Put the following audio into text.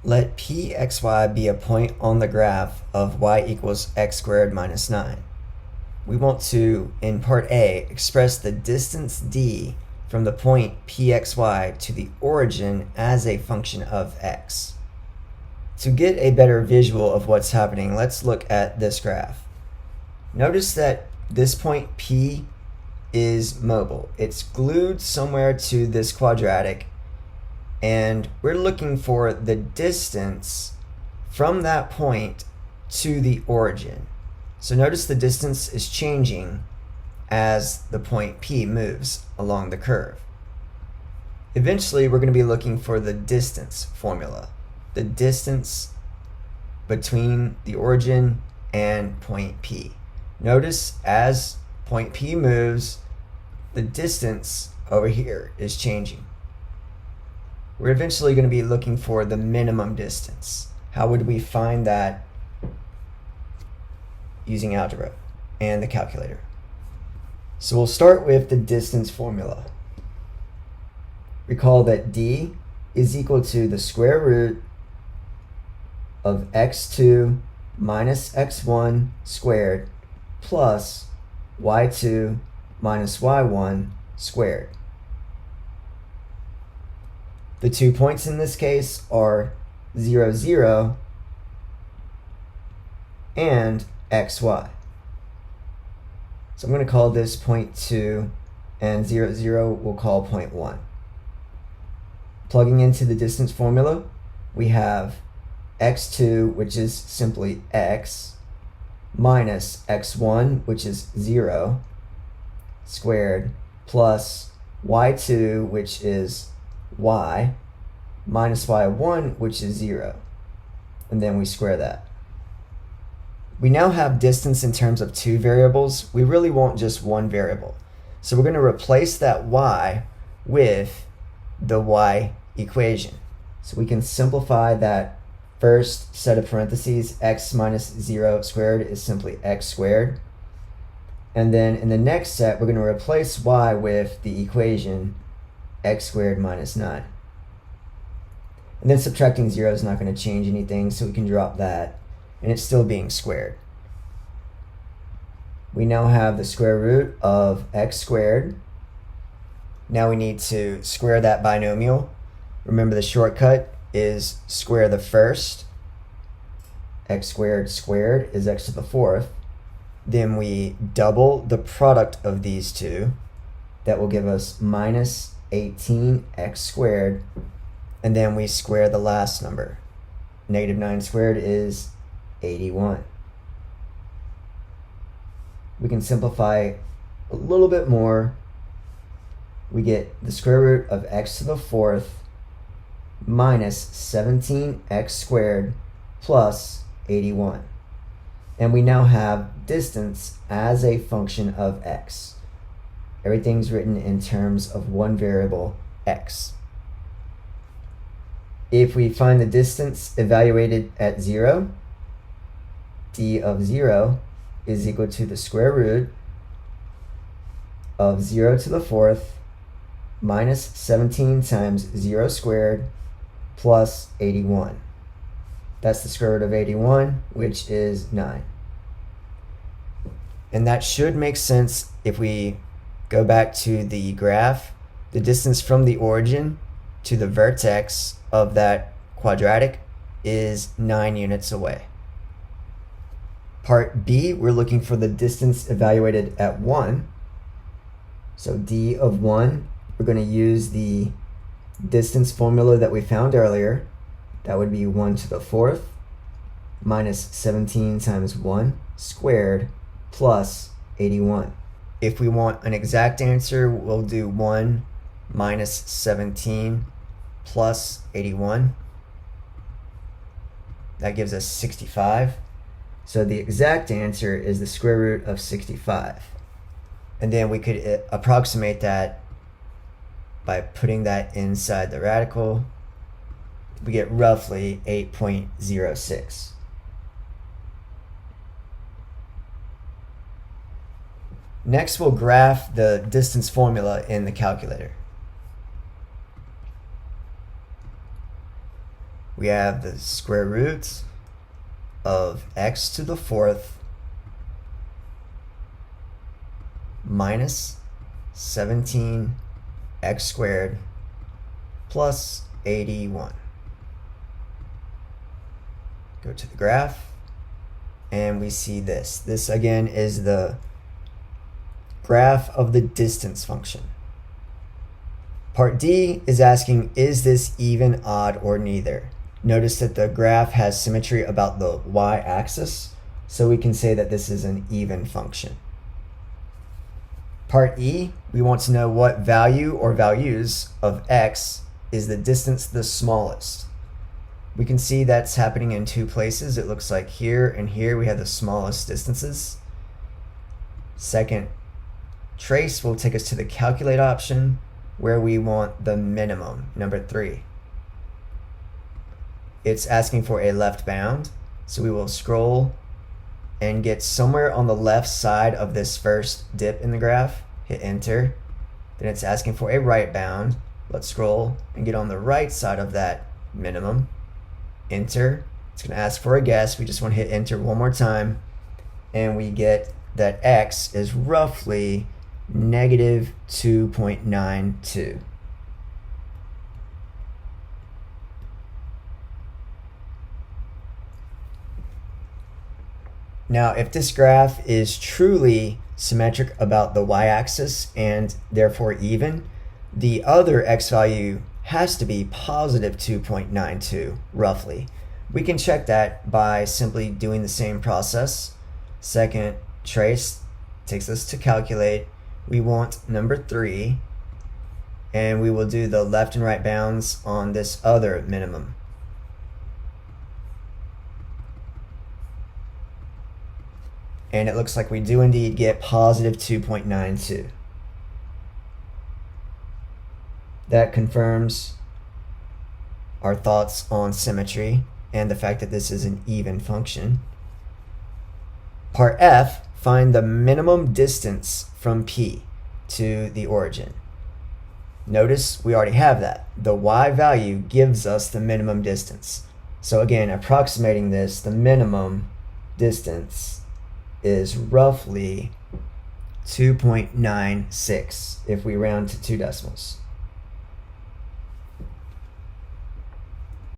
Let Pxy be a point on the graph of y equals x squared minus 9. We want to, in part A, express the distance d from the point Pxy to the origin as a function of x. To get a better visual of what's happening, let's look at this graph. Notice that this point P is mobile. It's glued somewhere to this quadratic, and we're looking for the distance from that point to the origin. So notice the distance is changing as the point P moves along the curve. Eventually, we're going to be looking for the distance formula, the distance between the origin and point P. Notice as point P moves, the distance over here is changing. We're eventually going to be looking for the minimum distance. How would we find that? Using algebra and the calculator. So we'll start with the distance formula. Recall that d is equal to the square root of x2 minus x1 squared plus y2 minus y1 squared. The 2 points in this case are 0, 0 and xy. So I'm going to call this point 2, and 0, 0 we'll call point 1. Plugging into the distance formula, we have x2, which is simply x, minus x1, which is 0, squared, plus y2, which is y, minus y1, which is 0. And then we square that. We now have distance in terms of two variables. We really want just one variable. So we're going to replace that y with the y equation. So we can simplify that first set of parentheses. X minus 0 squared is simply x squared. And then in the next set, we're going to replace y with the equation x squared minus 9. And then subtracting 0 is not going to change anything, so we can drop that. And it's still being squared. We now have the square root of x squared. Now we need to square that binomial. Remember, the shortcut is square the first. X squared squared is x to the fourth. Then we double the product of these two. That will give us minus 18x squared. And then we square the last number. Negative 9 squared is 81. We can simplify a little bit more. We get the square root of x to the fourth minus 17x squared plus 81. And we now have distance as a function of x. Everything's written in terms of one variable, x. If we find the distance evaluated at 0, d of 0 is equal to the square root of 0 to the fourth minus 17 times 0 squared plus 81. That's the square root of 81, which is 9. And that should make sense if we go back to the graph. The distance from the origin to the vertex of that quadratic is 9 units away. Part B, we're looking for the distance evaluated at 1. So d of 1, we're going to use the distance formula that we found earlier. That would be 1 to the fourth minus 17 times 1 squared plus 81. If we want an exact answer, we'll do 1 minus 17 plus 81. That gives us 65. So the exact answer is the square root of 65. And then we could approximate that by putting that inside the radical. We get roughly 8.06. Next, we'll graph the distance formula in the calculator. we have the square root of x to the fourth minus 17x squared plus 81. Go to the graph, and we see this. This again is the graph of the distance function. Part D is asking, is this even, odd, or neither? Notice that the graph has symmetry about the y-axis, so we can say that this is an even function. Part E, we want to know what value or values of x is the distance the smallest. We can see that's happening in two places. It looks like here and here we have the smallest distances. Second trace will take us to the calculate option, where we want the minimum, number 3. It's asking for a left bound, so we will scroll and get somewhere on the left side of this first dip in the graph, hit enter. Then it's asking for a right bound. Let's scroll and get on the right side of that minimum, enter. It's going to ask for a guess. We just want to hit enter one more time, and we get that x is roughly negative 2.92. Now, if this graph is truly symmetric about the y-axis and therefore even, the other x value has to be positive 2.92, roughly. We can check that by simply doing the same process. Second trace takes us to calculate. We want number 3, and we will do the left and right bounds on this other minimum. And it looks like we do indeed get positive 2.92. That confirms our thoughts on symmetry and the fact that this is an even function. Part F, find the minimum distance from P to the origin. Notice we already have that. The y value gives us the minimum distance. So again, approximating this, the minimum distance is roughly 2.96 if we round to 2 decimals.